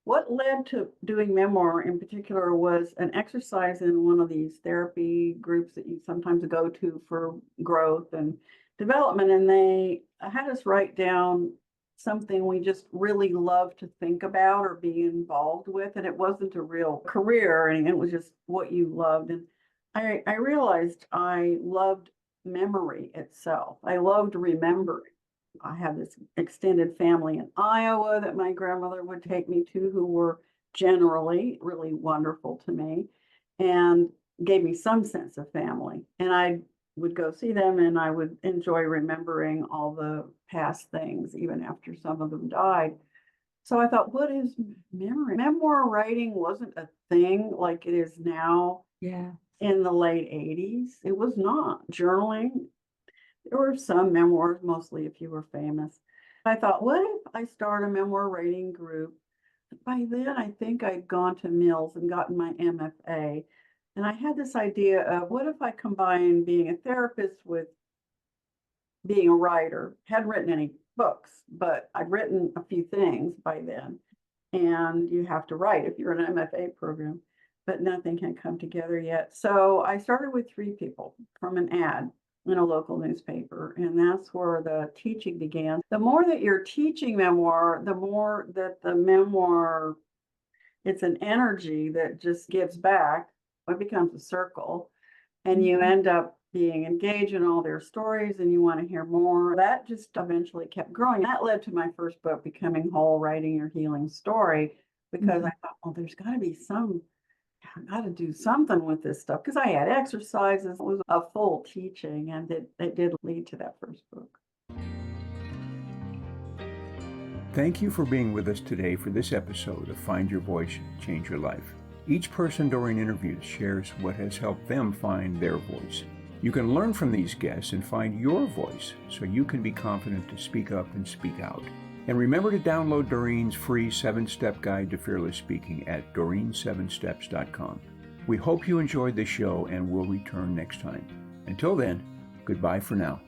What led to doing memoir in particular was an exercise in one of these therapy groups that you sometimes go to for growth and development. And they had us write down something we just really loved to think about or be involved with. And it wasn't a real career, and it was just what you loved. And I realized I loved memory itself. I loved remembering. I have this extended family in Iowa that my grandmother would take me to, who were generally really wonderful to me and gave me some sense of family. And I would go see them and I would enjoy remembering all the past things, even after some of them died. So I thought, what is memory? Memoir writing wasn't a thing like it is now Yeah. in the late 80s. It was not. Journaling, there were some memoirs, mostly if you were famous. I thought, what if I start a memoir writing group? By then, I think I'd gone to Mills and gotten my MFA. And I had this idea of what if I combine being a therapist with being a writer? Hadn't written any books, but I'd written a few things by then. And you have to write if you're in an MFA program, but nothing had come together yet. So I started with 3 people from an ad in a local newspaper, and that's where the teaching began. The more that you're teaching memoir, the more that the memoir, it's an energy that just gives back. It becomes a circle, and you end up being engaged in all their stories and you want to hear more. That just eventually kept growing. That led to my first book, Becoming Whole, Writing Your Healing Story, because I thought, well, there's got to be I got to do something with this stuff, because I had exercises. It was a full teaching, and it did lead to that first book. Thank you for being with us today for this episode of Find Your Voice, Change Your Life. Each person Doreen interviews shares what has helped them find their voice. You can learn from these guests and find your voice so you can be confident to speak up and speak out. And remember to download Doreen's free 7-step guide to fearless speaking at doreen7steps.com. We hope you enjoyed the show and will return next time. Until then, goodbye for now.